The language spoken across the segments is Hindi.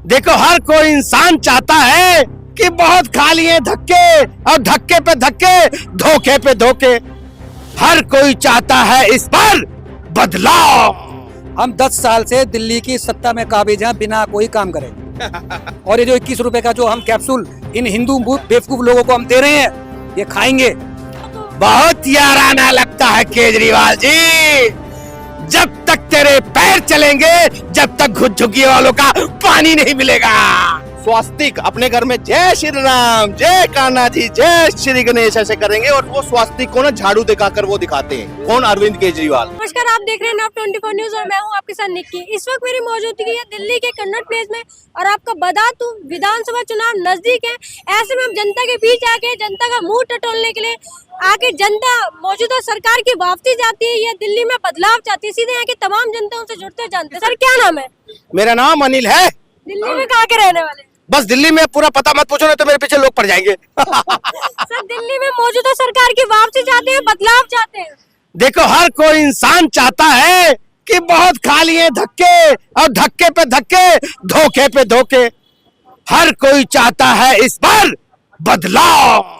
देखो हर कोई इंसान चाहता है कि बहुत खा लिए धक्के और धक्के पे धक्के, धोखे पे धोखे। हर कोई चाहता है इस पर बदलाव। हम 10 साल से दिल्ली की सत्ता में काबिज हैं बिना कोई काम करे। और ये जो 21 रुपए का जो हम कैप्सूल इन हिंदू बेवकूफ लोगों को हम दे रहे हैं, ये खाएंगे। बहुत याराना लगता है केजरीवाल जी। जब तक तेरे पैर चलेंगे, जब तक झुग्गी वालों का पानी नहीं मिलेगा। स्वास्तिक अपने घर में जय श्री राम, जय कान्हा जी, जय श्री गणेश ऐसे करेंगे और वो स्वास्तिक को ना झाड़ू दिखाकर वो दिखाते हैं। कौन? अरविंद केजरीवाल। नमस्कार, आप देख रहे हैं नॉट 24 न्यूज और मैं हूं आपके साथ निक्की। इस वक्त मेरी मौजूदगी है दिल्ली के कन्नॉट प्लेस में और आपको बता दूं विधानसभा चुनाव नजदीक है। ऐसे में हम जनता के बीच आके जनता का मुंह टटोलने के लिए आके जनता मौजूदा सरकार की वापसी चाहती है या दिल्ली में बदलाव चाहती है। सीधे यहाँ की तमाम जनता उनसे जुड़ते जानते। सर क्या नाम है? मेरा नाम अनिल है। दिल्ली में कहाँ के रहने वाले? बस दिल्ली में पूरा पता मत पूछो, नहीं तो मेरे पीछे लोग पड़ जाएंगे। सर दिल्ली में मौजूदा सरकार की वापसी चाहते हैं, बदलाव चाहते हैं? देखो हर कोई इंसान चाहता है कि बहुत खा लिए धक्के और धक्के पे धक्के, धोखे पे धोखे। हर कोई चाहता है इस पर बदलाव।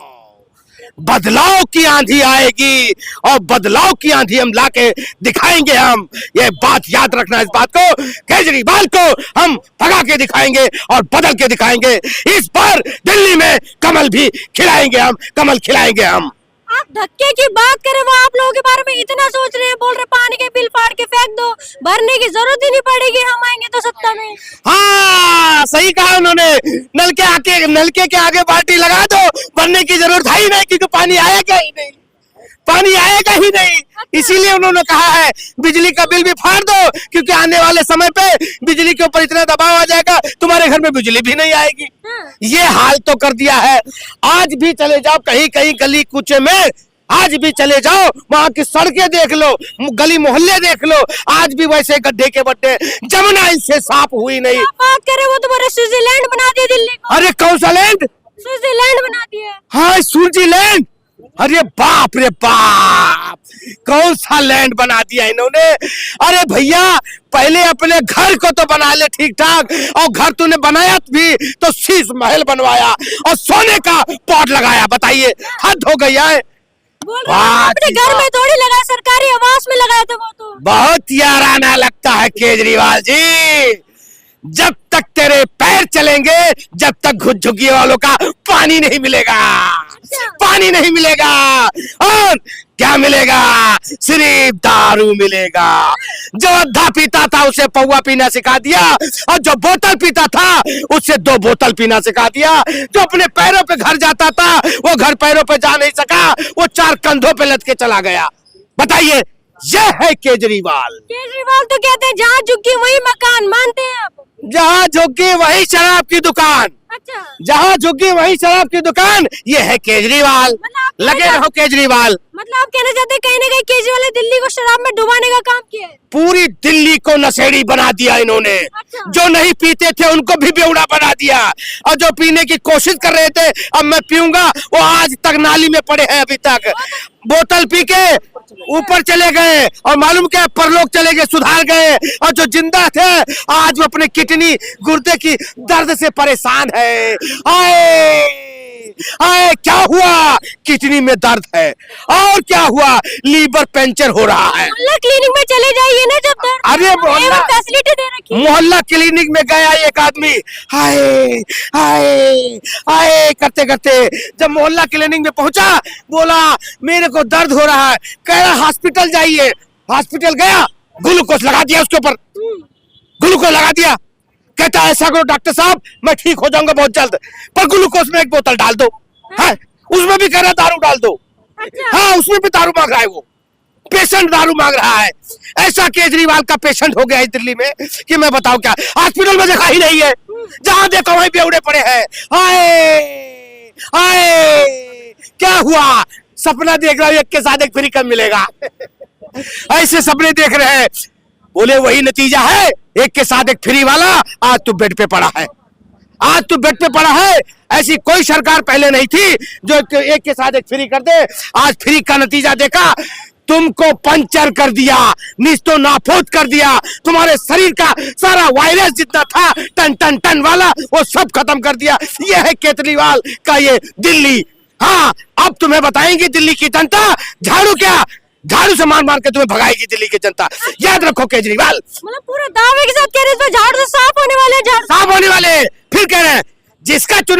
बदलाव की आंधी आएगी और बदलाव की आंधी हम लाके दिखाएंगे। हम ये बात याद रखना, इस बात को केजरीवाल को हम भगा के दिखाएंगे और बदल के दिखाएंगे। इस बार दिल्ली में कमल भी खिलाएंगे हम, कमल खिलाएंगे हम। आप धक्के की बात करें, वो आप लोगों के बारे में इतना सोच रहे हैं, बोल रहे पानी के बिल फाड़ के फेंक दो, भरने की जरूरत ही नहीं पड़ेगी, हम आएंगे तो सत्ता में। हाँ सही कहा उन्होंने। नलके के आगे बाल्टी लगा दो, भरने की जरूरत है ही नहीं, क्योंकि पानी आएगा ही नहीं, पानी आएगा ही नहीं। इसीलिए उन्होंने कहा है बिजली का बिल भी फाड़ दो, क्योंकि आने वाले समय पे बिजली के ऊपर इतना दबाव आ जाएगा तुम्हारे घर में बिजली भी नहीं आएगी। ये हाल तो कर दिया है। आज भी चले जाओ कहीं कहीं गली कूचे में, आज भी चले जाओ वहां की सड़कें देख लो, गली मोहल्ले देख लो, आज भी वैसे गड्ढे के बड्ढे, जमुना इनसे साफ हुई नहीं। बात करें वो तुम्हारे स्विट्जरलैंड बना दिया दिल्ली को। अरे कौन सा लैंड? स्विट्जरलैंड बना दिया। हाँ स्विट्जरलैंड। अरे बाप रे बाप, कौन सा लैंड बना दिया इन्होंने। अरे भैया पहले अपने घर को तो बना ले ठीक ठाक, और घर तूने बनाया भी तो शीश महल बनवाया और सोने का पॉट लगाया। बताइए हद हो गई है। अपने घर में थोड़ी लगाया, सरकारी आवास में लगाया था वो तो। बहुत याराना लगता है केजरीवाल जी। जब तक तेरे पैर चलेंगे, जब तक झुग्गी वालों का पानी नहीं मिलेगा, पानी नहीं मिलेगा। और क्या मिलेगा? सिर्फ दारू मिलेगा। जो अद्धा पीता था उसे पौवा पीना सिखा दिया, और जो बोतल पीता था उससे 2 बोतल पीना सिखा दिया। जो अपने पैरों पे घर जाता था वो घर पैरों पे जा नहीं सका, वो 4 कंधों पे लद के चला गया। बताइए यह है केजरीवाल। केजरीवाल तो कहते हैं जहाँ झुग्गी वही मकान, मानते हैं आप? जहाँ झुग्गी वही शराब की दुकान। अच्छा, जहाँ झुग्गी वही शराब की दुकान। ये है केजरीवाल। लगे रहो केजरीवाल। मतलब आप कहना चाहते हैं कहीं ना कहीं केजरीवाल ने दिल्ली को शराब में डुबाने का काम किया है? पूरी दिल्ली को नशेड़ी बना दिया इन्होंने। अच्छा। जो नहीं पीते थे उनको भी बेवड़ा बना दिया, और जो पीने की कोशिश कर रहे थे अब मैं पीऊंगा, वो आज तक नाली में पड़े हैं। अभी तक बोतल पी के ऊपर चले गए और मालूम क्या परलोक चले गए, सुधार गए। और जो जिंदा थे आज वो अपने किडनी गुर्दे की दर्द से परेशान है। आए आए क्या हुआ? किडनी में दर्द है। और क्या हुआ? लीवर पंचर हो रहा है। मोहल्ला क्लिनिक में चले जाइए ना जब तक। अरे फैसिलिटी दे रखी है। मोहल्ला क्लिनिक में गया एक आदमी, हाय हाय हाय करते करते जब मोहल्ला क्लिनिक में पहुंचा, बोला मेरे को दर्द हो रहा है। कह रहा हॉस्पिटल जाइए। हॉस्पिटल गया, ग्लूकोज लगा दिया उसके ऊपर, ग्लूकोज लगा दिया। कहता है ऐसा करो डॉक्टर साहब मैं ठीक हो जाऊंगा बहुत जल्द, पर ग्लूकोज में 1 बोतल डाल दो। है उसमें भी कह रहा दारू डाल दो। अच्छा। हाँ उसमें भी दारू मांग रहा है, वो पेशेंट दारू मांग रहा है। ऐसा केजरीवाल का पेशेंट हो गया है दिल्ली में कि मैं बताऊं क्या। हॉस्पिटल में देखा ही नहीं है, जहां देखो वहीं बेवड़े पड़े हैं। हाय हाय क्या हुआ? सपना देख रहा हूं एक के साथ एक फ्री कब मिलेगा। ऐसे सपने देख रहे हैं। बोले वही नतीजा है, एक के साथ एक फ्री वाला। आज तू बेड पे पड़ा है, आज तू बेड पे पड़ा है। ऐसी कोई सरकार पहले नहीं थी जो एक के साथ एक फ्री कर दे। आज फ्री का नतीजा देखा, तुमको पंचर कर दिया, निस्तो नाफूत कर दिया, तुम्हारे शरीर का सारा वायरस जितना था टन टन टन वाला वो सब खत्म कर दिया। ये है केजरीवाल का ये दिल्ली। हाँ, अब तुम्हें बताएंगे दिल्ली की जनता, झाड़ू क्या, झाड़ू से मार मार के तुम्हें भगाएगी दिल्ली की जनता। याद रखो केजरीवाल। मतलब पूरे दावे के साथ कह रहे हैं इस बार झाड़ू से साफ होने वाले हैं, झाड़ू साफ होने वाले। फिर कह रहे हैं जिसका जो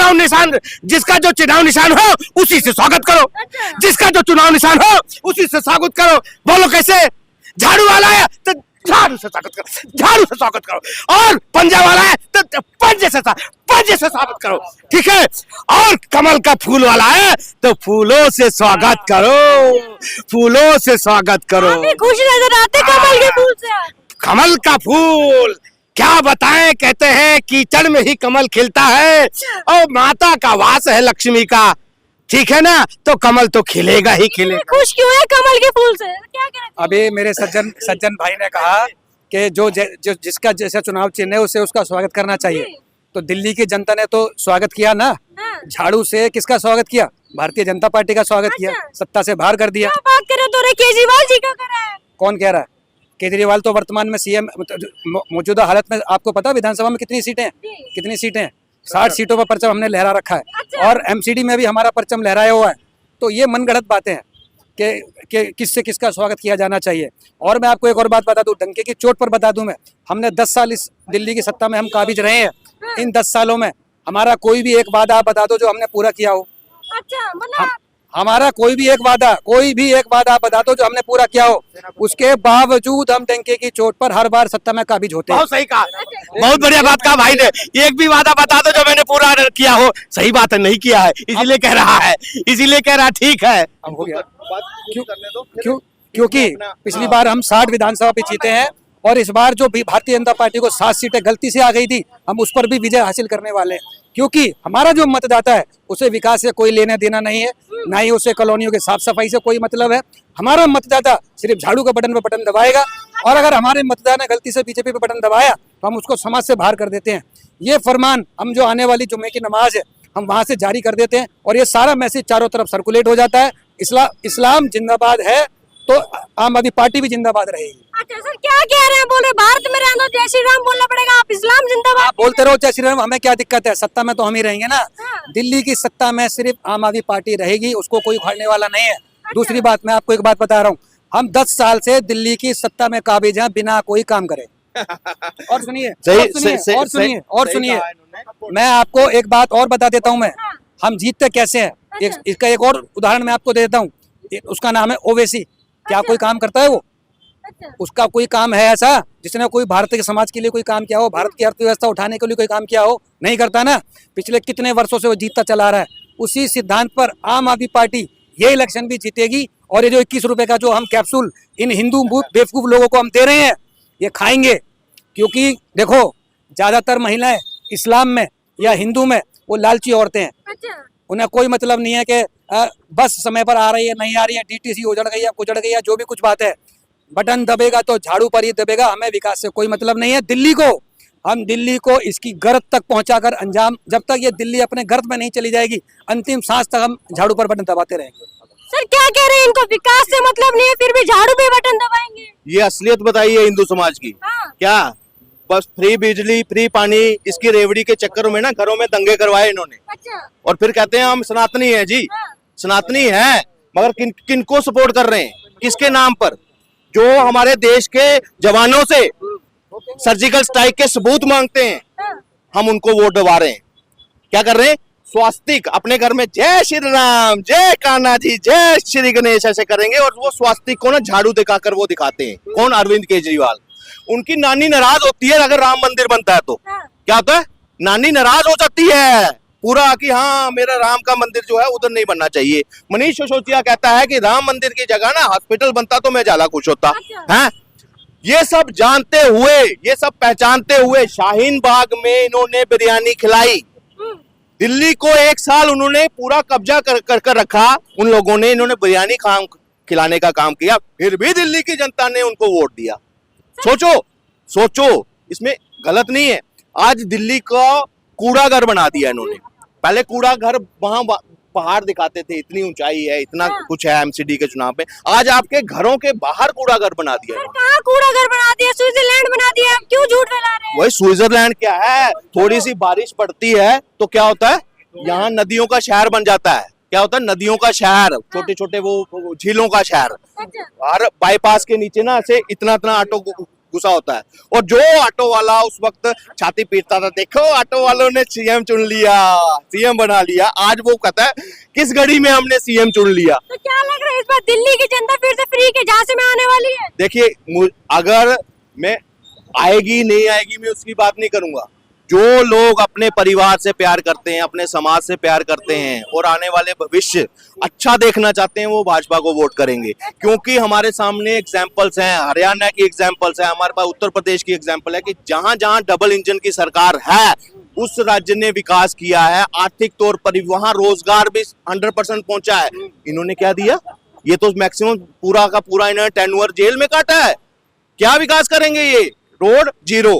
चुनाव निशान हो उसी से स्वागत करो। अच्छा। जिसका जो चुनाव निशान हो उसी से स्वागत करो। बोलो कैसे? झाड़ू वाला है तो झाड़ू से स्वागत करो, झाड़ू से स्वागत करो। और पंजा वाला है तो पंजे से स्वागत करो, ठीक है। और कमल का फूल वाला है तो फूलों से स्वागत करो, फूलों से स्वागत करो। काफी खुश नजर आते कमल के फूल से आप। कमल का फूल क्या बताएं, कहते हैं कीचड़ में ही कमल खिलता है और माता का वास है लक्ष्मी का, ठीक है ना, तो कमल तो खिलेगा ही खिलेगा। खुश क्यों है कमल के फूल से, क्या कह रहे हैं? अभी मेरे सज्जन भाई ने कहा कि जो जिसका जैसा चुनाव चिन्ह है उसे उसका स्वागत करना चाहिए। तो दिल्ली की जनता ने तो स्वागत किया ना, हाँ। झाड़ू से किसका स्वागत किया? भारतीय जनता पार्टी का स्वागत किया, सत्ता से बाहर कर दिया। क्या बात कर रहे हो, तो रे केजरीवाल जी का कर रहा है। कौन कह रहा है? केजरीवाल तो वर्तमान में सीएम मौजूदा हालत में, आपको पता है विधानसभा में कितनी सीटें हैं? कितनी सीटें हैं? 60 सीटों पर परचम हमने लहरा रखा है। अच्छा। और एमसीडी में भी हमारा परचम लहराया हुआ है। तो ये मनगढ़ंत बातें हैं कि किससे किसका स्वागत किया जाना चाहिए। और मैं आपको एक और बात बता दूं, डंके की चोट पर बता दूं, मैं हमने 10 साल इस दिल्ली की सत्ता में हम काबिज रहे हैं। इन 10 सालों में हमारा कोई भी एक वादा आप बता दो जो हमने पूरा किया हो। अच्छा, मतलब हमारा कोई भी एक वादा आप बता दो जो हमने पूरा किया हो। उसके बावजूद हम डंके की चोट पर हर बार सत्ता में काबिज होते हैं। बहुत सही कहा, बहुत बढ़िया बात कहा भाई ने। एक भी वादा बता दो जो मैंने पूरा किया हो। सही बात है, नहीं किया है इसीलिए कह रहा है, इसीलिए कह रहा ठीक है। अब हो गया। क्योंकि पिछली बार हम 60 विधानसभा पे जीते हैं और इस बार जो भी भारतीय जनता पार्टी को 7 सीटें गलती से आ गई थी, हम उस पर भी विजय हासिल करने वाले हैं। क्योंकि हमारा जो मतदाता है उसे विकास से कोई लेना देना नहीं है, ना ही उसे कॉलोनियों के साफ सफाई से कोई मतलब है। हमारा मतदाता सिर्फ झाड़ू का बटन पे बटन दबाएगा, और अगर हमारे मतदाता ने गलती से बीजेपी पे बटन दबाया तो हम उसको समाज से बाहर कर देते हैं। ये फरमान हम जो आने वाली जुम्मे की नमाज है हम वहां से जारी कर देते हैं और ये सारा मैसेज चारों तरफ सर्कुलेट हो जाता है। इस्लाम जिंदाबाद है तो आम आदमी पार्टी भी जिंदाबाद रहेगी। अच्छा सर, क्या कह रहे हैं? बोल रहे भारत में रहना जय श्री राम बोलना पड़ेगा, आप इस्लाम जिंदाबाद आप बोलते रहो जय श्री राम, हमें क्या दिक्कत है? सत्ता में तो हम ही रहेंगे ना। हाँ। दिल्ली की सत्ता में सिर्फ आम आदमी पार्टी रहेगी, उसको कोई उखाड़ने वाला नहीं है। दूसरी बात, मैं आपको एक बात बता रहा हूँ, हम 10 साल से दिल्ली की सत्ता में काबिज हैं बिना कोई काम करे। और सुनिए, और सुनिए, मैं आपको एक बात और बता देता हूँ, मैं हम जीतते कैसे हैं इसका एक और उदाहरण मैं आपको दे देता हूँ। उसका नाम है ओवैसी। क्या कोई काम करता है वो? अच्छा। उसका कोई काम है ऐसा जिसने कोई भारतीय समाज के लिए कोई काम किया हो, भारत की अर्थव्यवस्था उठाने के लिए कोई काम किया हो? नहीं करता ना। पिछले कितने वर्षों से वो जीतता चला रहा है। उसी सिद्धांत पर आम आदमी पार्टी ये इलेक्शन भी जीतेगी। और ये जो 21 रुपए का जो हम कैप्सूल इन हिंदू बेवकूफ लोगों को हम दे रहे हैं, ये खाएंगे। क्योंकि देखो, ज्यादातर महिलाएं इस्लाम में या हिंदू में वो लालची औरतें हैं। अच्छा। उन्हें कोई मतलब नहीं है कि बस समय पर आ रही है नहीं आ रही है, डीटीसी उजड़ गई है कुचड़ गई है, जो भी कुछ बात है, बटन दबेगा तो झाड़ू पर ही दबेगा। हमें विकास से कोई मतलब नहीं है। हम दिल्ली को इसकी गर्त तक पहुंचाकर अंजाम, जब तक ये दिल्ली अपने गर्त में नहीं चली जाएगी, अंतिम सांस तक हम झाड़ू पर बटन दबाते रहेंगे। सर क्या कह रहे हैं, इनको विकास से मतलब नहीं है फिर भी झाड़ू पे बटन दबाएंगे? ये असलियत बताइए हिंदू समाज की। हाँ। क्या बस फ्री बिजली फ्री पानी इसकी रेवड़ी के चक्कर में ना घरों में दंगे करवाए इन्होंने। अच्छा। और फिर कहते हैं हम सनातनी हैं जी। हाँ। सनातनी है मगर किनको सपोर्ट कर रहे हैं, किसके नाम पर? जो हमारे देश के जवानों से सर्जिकल स्ट्राइक के सबूत मांगते हैं, हाँ। हम उनको वोट दबा रहे हैं। क्या कर रहे हैं? स्वास्तिक अपने घर में जय श्री राम, जय कान्हा जी, जय श्री गणेश ऐसे करेंगे और वो स्वास्तिक को ना झाड़ू दिखाकर वो दिखाते हैं। कौन? अरविंद केजरीवाल। उनकी नानी नाराज होती है अगर राम मंदिर बनता है तो। हाँ। क्या होता है? नानी नाराज हो जाती है पूरा कि हाँ मेरा राम का मंदिर जो है उधर नहीं बनना चाहिए। मनीष सिसोदिया कहता है कि राम मंदिर की जगह ना हॉस्पिटल बनता तो मैं ज्यादा खुश होता है। ये सब जानते हुए, ये सब पहचानते हुए शाहीन बाग में इन्होंने बिरयानी खिलाई। दिल्ली को 1 साल उन्होंने पूरा कब्जा कर रखा उन लोगों ने, इन्होंने बिरयानी खिलाने का काम किया, फिर भी दिल्ली की जनता ने उनको वोट दिया। सोचो इसमें गलत नहीं है। आज दिल्ली का कूड़ा घर बना दिया इन्होंने। पहले कूड़ा घर वहां पहाड़ दिखाते थे, इतनी ऊंचाई है, इतना हाँ। कुछ है एमसीडी के चुनाव में, आज आपके घरों के बाहर कूड़ाघर बना दिया सर है। कहाँ कूड़ा घर बना दिया, स्विट्जरलैंड बना दिया, आप क्यों झूठ फैला रहे हैं? वही स्विट्जरलैंड क्या है, थोड़ी सी बारिश पड़ती है तो क्या होता है, यहाँ नदियों का शहर बन जाता है। क्या होता है, नदियों का शहर, छोटे छोटे वो झीलों का शहर। अच्छा, और बाईपास के नीचे ना ऐसे इतना इतना ऑटो घुसा होता है, और जो ऑटो वाला उस वक्त छाती पीटता था, देखो ऑटो वालों ने सीएम चुन लिया, सीएम बना लिया, आज वो कहता है किस घड़ी में हमने सीएम चुन लिया। तो क्या लग रहा है इस बार दिल्ली की जनता फिर से फ्री के झांसे में आने वाली है? देखिए, अगर मैं आएगी नहीं आएगी मैं उसकी बात नहीं करूंगा, जो लोग अपने परिवार से प्यार करते हैं, अपने समाज से प्यार करते हैं और आने वाले भविष्य अच्छा देखना चाहते हैं, वो भाजपा को वोट करेंगे। क्योंकि हमारे सामने एग्जाम्पल्स हैं, हरियाणा की एग्जाम्पल्स है, हमारे पास उत्तर प्रदेश की एग्जाम्पल है कि जहां जहां डबल इंजन की सरकार है उस राज्य ने विकास किया है, आर्थिक तौर पर भी वहां रोजगार भी 100% पहुंचा है। इन्होंने क्या दिया, ये तो मैक्सिमम पूरा का पूरा इन्होंने टेन्योर जेल में काटा है। क्या विकास करेंगे ये, रोड जीरो,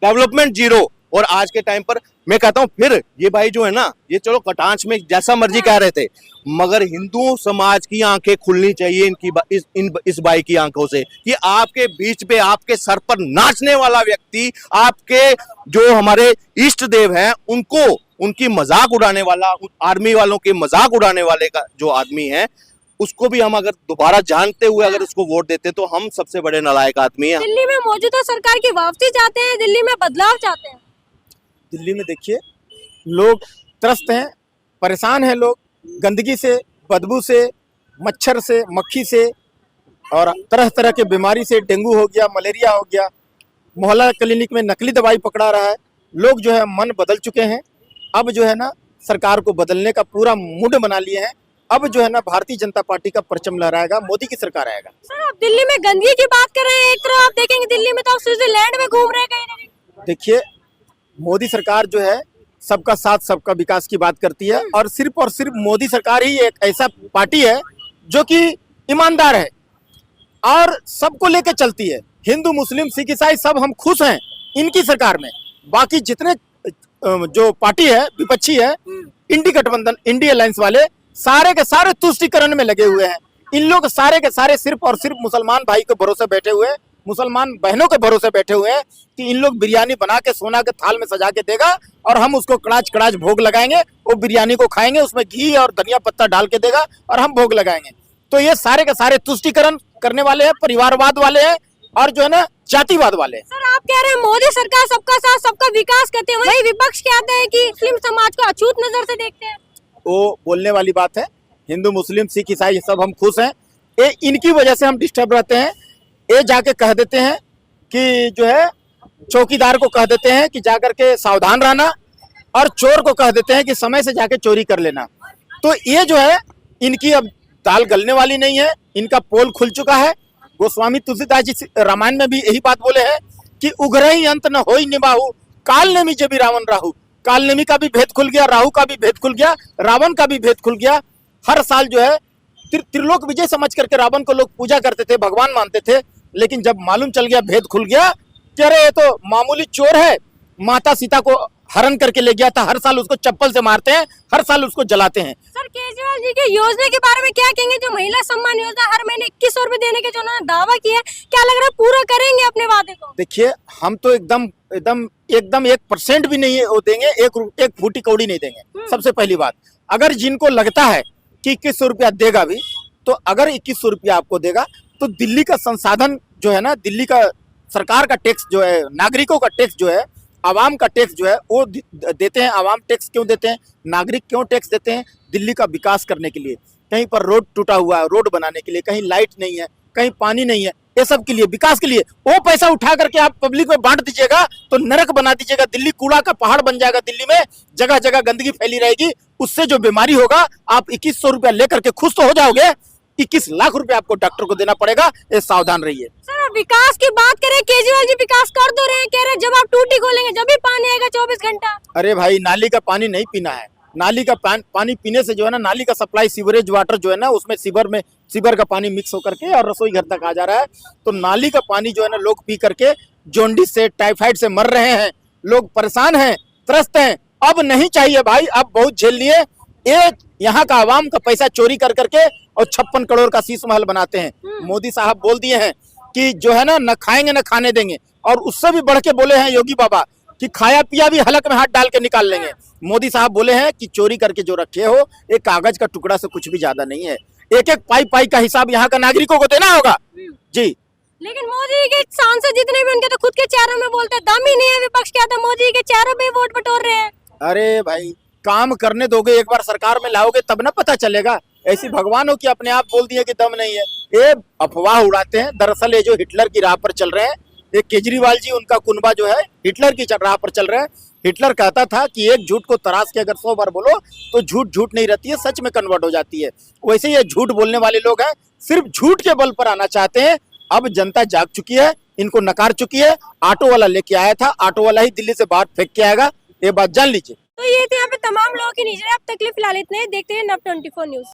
डेवलपमेंट जीरो। और आज के टाइम पर मैं कहता हूं फिर ये भाई जो है ना, ये चलो कटांच में जैसा मर्जी कह रहे थे, मगर हिंदू समाज की आंखें खुलनी चाहिए इस भाई की आंखों से, कि आपके बीच पे आपके सर पर नाचने वाला व्यक्ति, आपके जो हमारे इष्ट देव हैं उनको, उनकी मजाक उड़ाने वाला, आर्मी वालों के मजाक उड़ाने वाले का जो आदमी है, उसको भी हम अगर दोबारा जानते हुए अगर उसको वोट देते तो हम सबसे बड़े नालायक आदमी हैं। दिल्ली में मौजूदा सरकार की वापसी चाहते हैं, दिल्ली में बदलाव चाहते हैं? दिल्ली में देखिए लोग त्रस्त हैं, परेशान हैं लोग, गंदगी से, बदबू से, मच्छर से, मक्खी से और तरह तरह के बीमारी से, डेंगू हो गया, मलेरिया हो गया, मोहल्ला क्लिनिक में नकली दवाई पकड़ा रहा है। लोग जो है मन बदल चुके हैं, अब जो है ना सरकार को बदलने का पूरा मूड बना लिए हैं। अब जो है ना भारतीय जनता पार्टी का परचम लहराएगा, मोदी की सरकार आएगा। सर आप दिल्ली में गंदगी की बात कर रहे हैं, एक तरफ आप देखेंगे दिल्ली में तो आप स्विट्जरलैंड में घूम रहे हैं कहीं ना कहीं। देखिए मोदी सरकार जो है सबका साथ सबका विकास की बात करती है, और सिर्फ मोदी सरकार ही एक ऐसा पार्टी है जो कि ईमानदार है और सबको लेके चलती है। हिंदू मुस्लिम सिख ईसाई सब हम खुश हैं इनकी सरकार में। बाकी जितने जो पार्टी है विपक्षी है, इंडी गठबंधन, इंडी अलायंस वाले सारे के सारे तुष्टीकरण में लगे हुए हैं। इन लोग सारे के सारे सिर्फ और सिर्फ मुसलमान भाई के भरोसे बैठे हुए हैं, मुसलमान बहनों के भरोसे बैठे हुए हैं कि इन लोग बिरयानी बना के सोना के थाल में सजा के देगा और हम उसको कड़ाच कड़ाच भोग लगाएंगे, वो बिरयानी को खाएंगे, उसमें घी और धनिया पत्ता डाल के देगा और हम भोग लगाएंगे। तो ये सारे के सारे तुष्टीकरण करने वाले हैं, परिवारवाद वाले हैं और जो है ना जातिवाद वाले हैं। सर आप कह रहे हैं मोदी सरकार सबका साथ सबका विकास करते हैं, वही विपक्ष कहते हैं कि मुस्लिम समाज को अछूत नजर से देखते हैं। वो बोलने वाली बात है। हिंदू मुस्लिम सिख ईसाई सब हम खुश हैं, ये इनकी वजह से हम डिस्टर्ब रहते हैं। ये जाके कह देते हैं कि जो है चौकीदार को कह देते हैं कि जाकर के सावधान रहना, और चोर को कह देते हैं कि समय से जाके चोरी कर लेना। तो ये जो है इनकी अब दाल गलने वाली नहीं है, इनका पोल खुल चुका है। गोस्वामी तुलसीदास जी रामायण में भी यही बात बोले हैं कि उग्रही अंत न होई निबाहु, काल नेमी जबी रावण राहु। काल नेमी का भी भेद खुल गया, राहु का भी भेद खुल गया, रावण का भी भेद खुल गया। हर साल जो है त्रिलोक विजय समझ करके रावण को लोग पूजा करते थे, भगवान मानते थे, लेकिन जब मालूम चल गया, भेद खुल गया कि अरे ये तो मामूली चोर है, माता सीता को हरण करके ले गया था, हर साल उसको चप्पल से मारते हैं, हर साल उसको जलाते हैं। सर केजरीवाल जी के योजना के बारे में क्या कहेंगे, जो महिला सम्मान योजना हर महीने 2100 रुपए देने के जो उन्होंने दावा किया है, क्या लग रहा है पूरा करेंगे अपने वादे को? देखिए हम तो एकदम 1% भी नहीं वो देंगे, एक फूटी कौड़ी नहीं देंगे। सबसे पहली बात, अगर जिनको लगता है कि 2100 रुपया देगा भी, तो अगर 2100 रुपया आपको देगा तो दिल्ली का संसाधन जो है ना, दिल्ली का सरकार का टैक्स जो है, नागरिकों का टैक्स जो है, आवाम का टैक्स जो है वो देते हैं। आवाम टैक्स क्यों देते हैं, नागरिक क्यों टैक्स देते हैं? दिल्ली का विकास करने के लिए। कहीं पर रोड टूटा हुआ है, रोड बनाने के लिए, कहीं लाइट नहीं है, कहीं पानी नहीं है, ये सब के लिए, विकास के लिए। वो पैसा उठा करके आप पब्लिक में बांट दीजिएगा तो नरक बना दीजिएगा, दिल्ली कूड़ा का पहाड़ बन जाएगा। दिल्ली में जगह जगह गंदगी फैली रहेगी, उससे जो बीमारी होगा, आप 2100 रुपया लेकर के खुश तो हो जाओगे, 21 लाख रुपए आपको डॉक्टर को देना पड़ेगा, ये सावधान रहिए। सर आप विकास की बात करें, केजरीवाल जी विकास कर दो रहे हैं, कह रहे हैं जब आप टूटी खोलेंगे जब भी पानी आएगा 24 घंटा। अरे भाई नाली का पानी नहीं पीना है, नाली का पानी पीने से जो है ना, नाली का सप्लाई सीवरेज वाटर जो है ना, उसमें सीवर का पानी मिक्स होकर के और रसोई घर तक आ जा रहा है। तो नाली का पानी जो है ना लोग पी करके जॉन्डिस से, टाइफाइड से मर रहे हैं, लोग परेशान हैं, त्रस्त हैं। अब नहीं चाहिए भाई, अब बहुत झेल लिए, एक यहाँ का आवाम का पैसा चोरी कर करके और 56 करोड़ का शीश महल बनाते हैं। मोदी साहब बोल दिए हैं कि जो है ना, न खाएंगे न खाने देंगे, और उससे भी बढ़ के बोले हैं योगी बाबा कि खाया पिया भी हलक में हाथ डाल के निकाल लेंगे। मोदी साहब बोले हैं कि चोरी करके जो रखे हो, एक कागज का टुकड़ा से कुछ भी ज्यादा नहीं है। एक एक पाई पाई का हिसाब यहाँ का नागरिकों को देना होगा जी। लेकिन मोदी के सांसद जितने भी उनके तो खुद के चेहरों में बोलते हैं, दम ही नहीं है विपक्ष क्या था, मोदी के चेहरों पे वोट बटोर रहे हैं। अरे भाई, काम करने दोगे, एक बार सरकार में लाओगे तब ना पता चलेगा। ऐसी भगवान हो कि अपने आप बोल दिए कि दम नहीं है। ये अफवाह उड़ाते हैं। दरअसल ये जो हिटलर की राह पर चल रहे हैं, ये केजरीवाल जी उनका कुनबा जो है हिटलर की राह पर चल रहे हैं। हिटलर कहता था कि एक झूठ को तराश के अगर 100 बार बोलो तो झूठ झूठ नहीं रहती है, सच में कन्वर्ट हो जाती है। वैसे ये झूठ बोलने वाले लोग हैं, सिर्फ झूठ के बल पर आना चाहते हैं। अब जनता जाग चुकी है, इनको नकार चुकी है। ऑटो वाला लेके आया था, ऑटो वाला ही दिल्ली से बाहर फेंक के आएगा, ये बात जान लीजिए। तो ये थे यहाँ पे तमाम लोगों की नजरें। अब तक के लिए फिलहाल इतने, देखते हैं नव 24 न्यूज।